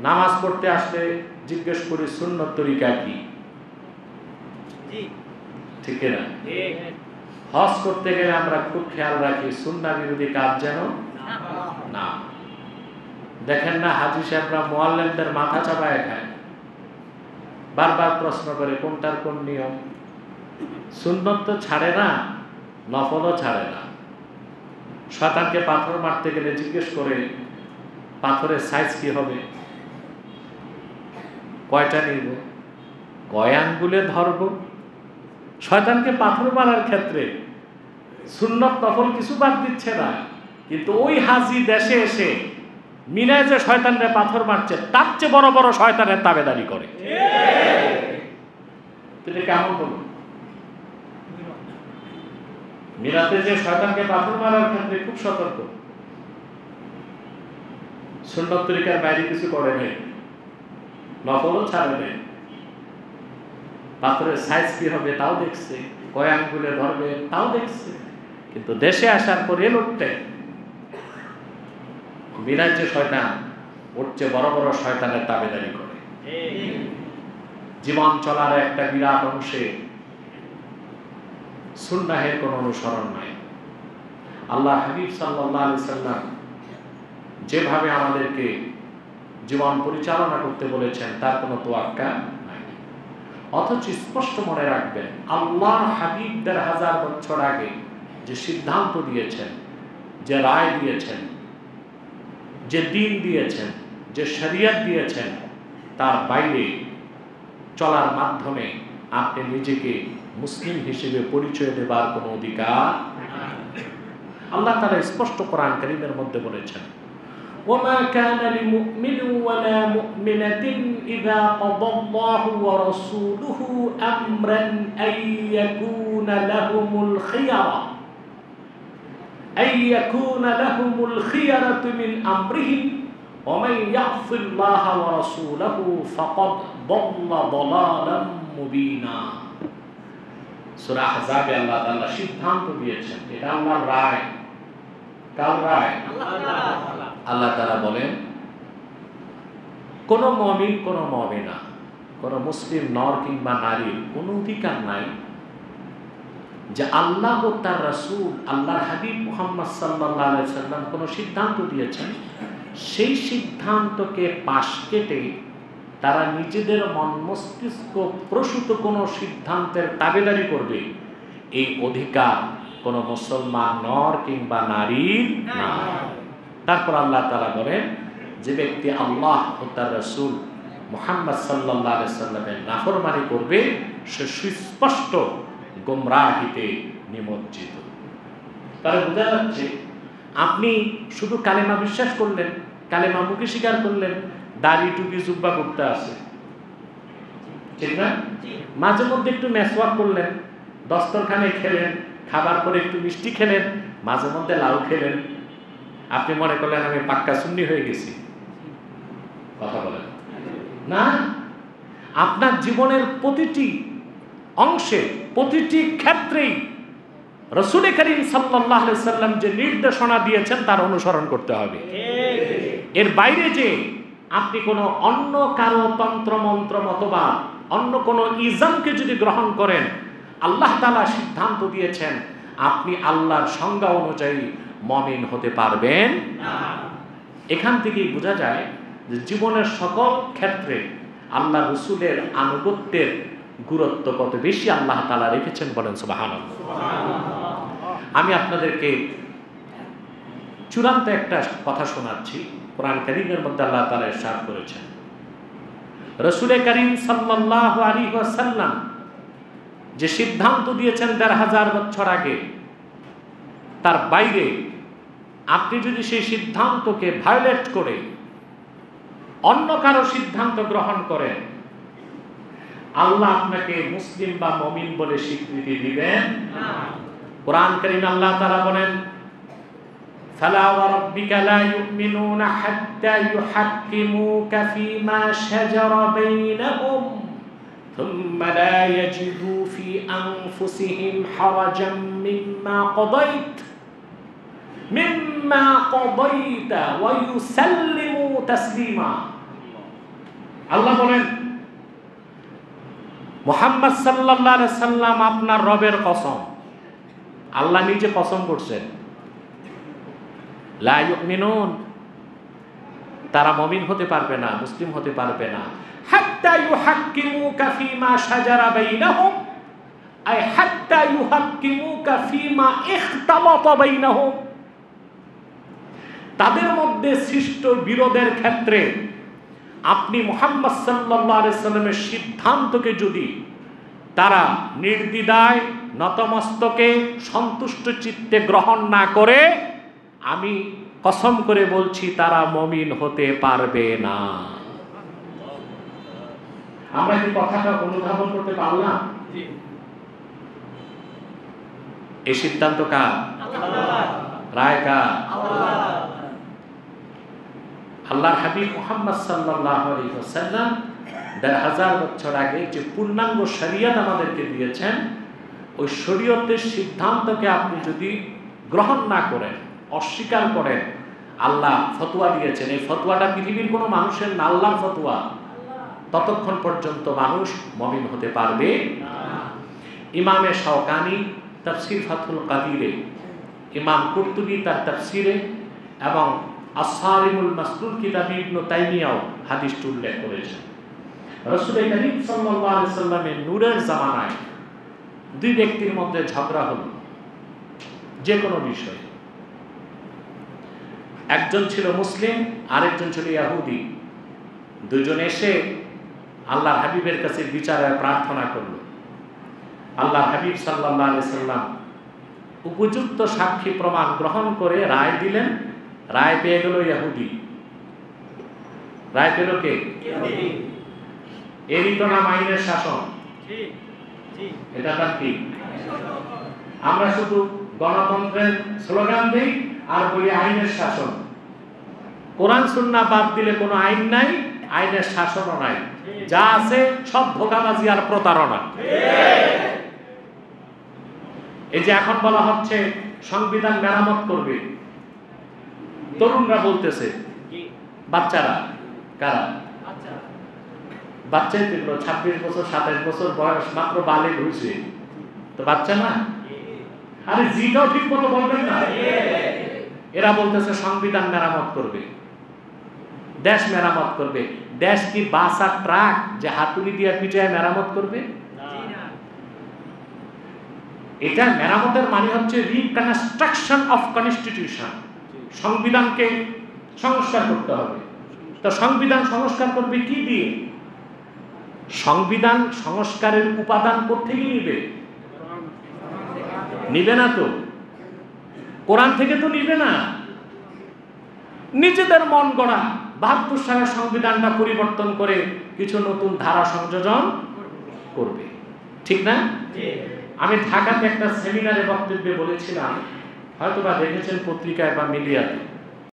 নামাজ পড়তে আসলে জিজ্ঞেস করি সুন্নত তরিকা কি, ঠিক না? হজ করতে গেলে আমরা খুব খেয়াল রাখি সুন্নাহ বিরোধী কাজ যেন না। দেখেন না হাজী সাহেবরা মুআল্লিমদের মাথা চাপায় খায়, বারবার প্রশ্ন করে কোনটার কোন নিয়ম। সুন্নত তো ছাড়ে না, নফলও ছাড়ে না। শয়তানকে পাথর মারতে গেলে জিজ্ঞেস করে পাথরের সাইজ কি হবে, কয়টা নিব, কয় আঙ্গুলে ধরব। শয়তানকে পাথর মারার ক্ষেত্রে সুন্নত নফল কিছু বাদ দিচ্ছে না, কিন্তু ওই হাজী দেশে এসে মিনায় যে শয়তানরে পাথর মারছে তার চেয়ে বড় বড় শয়তানের তাবেদারি করে। এটা কেমন হলো? মিনাতে যে শয়তানকে পাথর মারার ক্ষেত্রে খুব সতর্ক, সুন্নত তরিকার বাইরে কিছু করে নেই, নফলও ছাড়ে নেই। পাথরের সাইজ কি হবে তাও দেখছে, কয় আঙ্গুলে ধরবে তাও দেখছে। কিন্তু দেশে আসার পরে লোকটা মিনার যে শয়তান ওর চেয়ে বড় বড় শয়তানের তাবেদারি করে। জীবন চলার একটা বিরাট অংশে সুন্নাহের কোনো অনুসরণ নাই। আল্লাহ হাবিব সাল্লাল্লাহু আলাইহি সাল্লাম যেভাবে আমাদেরকে জীবন পরিচালনা করতে বলেছেন তার কোনো তোয়াক্কা নাই। অথচ স্পষ্ট মনে রাখবেন আল্লাহর হাবিব ১,৫০০ বছর আগে যে সিদ্ধান্ত দিয়েছেন, যে রায় দিয়েছেন, যে দিন দিয়েছেন, যে শরিয়ত দিয়েছেন, তার বাইরে চলার মাধ্যমে আপনি নিজেকে মুসলিম হিসেবে পরিচয় দেবার কোনো অধিকার নেই। আল্লাহ তাআলা স্পষ্ট কোরআন কারীমের মধ্যে বলেছেন وما كان لمؤمن ولا مؤمنة إذا قضى الله ورسوله أمرا أن يكون لهم الخيرة من أمرهم ومن يعص الله ورسوله فقد ضل ضلالا مبينا। সূরা আহজাবে আল্লাহ তাআলা সিদ্ধান্ত দিয়েছেন, এটা আল্লাহর রায়। কার রায়? আল্লাহ তাআলা বলেন কোন মুমিন, কোন মুমিনা, কোন মুসলিম নর কিংবা নারীর কোন অধিকার নাই যে আল্লাহ ও তার রাসূল আল্লাহর হাবিব মুহাম্মদ সাল্লাল্লাহু আলাইহি সাল্লাম কোন সিদ্ধান্ত দিয়েছেন, সেই সিদ্ধান্তকে পাশ কেটে তারা নিজেদের মন মস্তিষ্ক প্রসূত কোন সিদ্ধান্তের তাবেদারি করবে, এই অধিকার কোন মুসলমান নর কিংবা নারীর না। তারপর আল্লাহ তাআলা বলেন যে ব্যক্তি আল্লাহ ও তার রাসূল মুহাম্মদ সাল্লাল্লাহু আলাইহি সাল্লামের নাফরমানি করবে সে সুস্পষ্ট গোমরাহিতে নিমজ্জিত। তার বোঝা যাচ্ছে আপনি শুধু কালেমা বিশ্বাস করলেন, কালেমা মুখে স্বীকার করলেন, দাড়ি টুপি জুব্বা করতে আছে, ঠিক না? মাঝে মধ্যে একটু মেসওয়াক করলেন, দস্তরখানে খেলেন, খাবার পরে একটু মিষ্টি খেলেন, মাঝে মধ্যে লাউ খেলেন, আপনি মনে করলেন আমি পাক্কা সুন্নি হয়ে গেছি। কথা বলেন না, আপনার জীবনের প্রতিটি অংশে, প্রতিটি ক্ষেত্রেই রাসূল করিম সাল্লাল্লাহু আলাইহি সাল্লাম যে নির্দেশনা দিয়েছেন তার অনুসরণ করতে হবে। এর বাইরে যে আপনি কোনো অন্য কারো তন্ত্র মন্ত্র মতবাদ, অন্য কোনো ইজমকে যদি গ্রহণ করেন, আল্লাহ তাআলা সিদ্ধান্ত দিয়েছেন আপনি আল্লাহর সংজ্ঞা অনুযায়ী মুমিন হতে পারবেন না। এখান থেকেই বোঝা যায় যে জীবনের সকল ক্ষেত্রে আল্লাহ রাসূলের আনুগত্যের গুরুত্ব কত বেশি আল্লাহ তাআলা রেখেছেন, বলেন সুবহানাল্লাহ। আমি আপনাদেরকে চূড়ান্ত একটা কথা শোনাচ্ছি। কোরআন কারীমের মধ্যে আল্লাহ তাআলা ইরশাদ করেছেন, রাসূল করিম সাল্লাল্লাহু আলাইহি ওয়াসাল্লাম যে সিদ্ধান্ত দিয়েছেন ১,৫০০ বছর আগে, তার বাইরে আপনি যদি সেই সিদ্ধান্তকে ভায়োলেট করে অন্য কারো সিদ্ধান্ত গ্রহণ করেন, আল্লাহ আপনাকে মুসলিম বা মুমিন বলে স্বীকৃতি দিবেন না। কোরআন কারীমে আল্লাহ তাআলা বলেন, ফালা ওয়া রাব্বিকা লা ইউমিনুনা হাত্তা ইউহাক্কিমুকা ফীমা শাজারা বাইনাহুম থুম্মা লা ইয়াজিদু ফী আনফুসিহিম হারাজাম মিম্মা কাদাইতা ওয়া ইউসাল্লিমু তাসলিমা। আল্লাহ বলেন মুহাম্মদ সাল্লাল্লাহু আলাইহি সাল্লাম আপনার রবের কসম, আল্লাহ নিজে কসম করছেন, লা ইউমিনুন, তারা মুমিন হতে পারবে না, মুসলিম হতে পারবে না, হাত্তা ইউহাক্কিমুকা ফীমা শাজারা বাইনাহুম, আই হাত্তা ইউহাক্কিমুকা ফীমা ইখতালাতা বাইনাহুম, তাদের মধ্যে সৃষ্ট বিরোধের ক্ষেত্রে আপনি মুহাম্মদ সাল্লাল্লাহু আলাইহি সাল্লামের সিদ্ধান্তকে যদি তারা নির্দ্বিধায় নতমস্তকে সন্তুষ্ট চিত্তে গ্রহণ না করে, আমি কসম করে বলছি তারা মুমিন হতে পারবে না। আমরা কি কথাটা অনুধাবন করতে পারলাম? এই সিদ্ধান্ত কার? রায় কার? আল্লাহর হাবিব মুহাম্মদ সাল্লাল্লাহু আলাইহি ওয়াসাল্লাম ১৫০০ বছর আগে যে পূর্ণাঙ্গ শরীয়ত আমাদেরকে দিয়েছেন, ওই শরীয়তের সিদ্ধান্তকে আপনি যদি গ্রহণ না করেন, অস্বীকার করেন, আল্লাহ ফতোয়া দিয়েছেন, এই ফতোয়াটা পৃথিবীর কোনো মানুষের না, আল্লাহর ফতোয়া, ততক্ষণ পর্যন্ত মানুষ মুমিন হতে পারবে না। ইমামে শাওকানি তাফসীর ফাথুল কাদিরে, ইমাম কুরতুবী তার তাফসীরে এবং আসসারিমুল মাসলুল কিতাবে ইবনে তাইমিয়াও হাদিসটি উল্লেখ করেছেন। রাসূল করিম সাল্লাল্লাহু আলাইহি সাল্লামের নূরের জামানায় দুই ব্যক্তির মধ্যে ঝগড়া হলো যে কোনো বিষয়ে। একজন ছিল মুসলিম, আরেকজন ছিল ইহুদি। দুজন এসে আল্লাহর হাবিবের কাছে বিচারের প্রার্থনা করলো। আল্লাহর হাবিব সাল্লাল্লাহু আলাইহি সাল্লাম উপযুক্ত সাক্ষী প্রমাণ গ্রহণ করে রায় দিলেন। রায় পেয়ে গেল ইহুদি। রায় পেল কে? ইহুদি। এরই তো নাম আইনের শাসন। এটা তার কি? আমরা শুধু গণতন্ত্রের স্লোগান দিই আর বলি আইনের শাসন। কোরআন সুন্নাহ বাদ দিলে কোনো আইন নাই, আইনের শাসনও নাই, যা আছে সব ধোঁকাবাজি আর প্রতারণা। এই যে এখন বলা হচ্ছে সংবিধান মেরামত করবে, তরুণরা বলতেছে, বাচ্চারা কারা? বাচ্চাই তো 26 বছর 27 বছর বয়স, মাত্র বালেগ হয়েছে, তো বাচ্চা না? আরে জিটাও ঠিক মতো বলবেন না। এরা বলতেছে সংবিধান মেরামত করবে, দেশ মেরামত করবে। দেশ কি বাস আর ট্রাক যে হাতুড়ি দিয়ে পিটায় মেরামত করবে? এটা মেরামতের মানে হচ্ছে রিকনস্ট্রাকশন অফ কনস্টিটিউশন। সংবিধানকে সংস্কার করতে হবে। তো সংবিধান সংস্কার করবে কি দিয়ে? সংবিধান সংস্কারের উপাদান কোত্থেকে নিবে? নিবে না তো, কোরআন থেকে তো নিবে না, নিজেদের মন গড়া ৭২ সালের সংবিধানটা পরিবর্তন করে কিছু নতুন ধারা সংযোজন করবে, ঠিক না? আমি ঢাকাতে একটা সেমিনারে বক্তব্যে বলেছিলাম, হয়তোবা দেখেছেন পত্রিকায় বা মিডিয়াতে,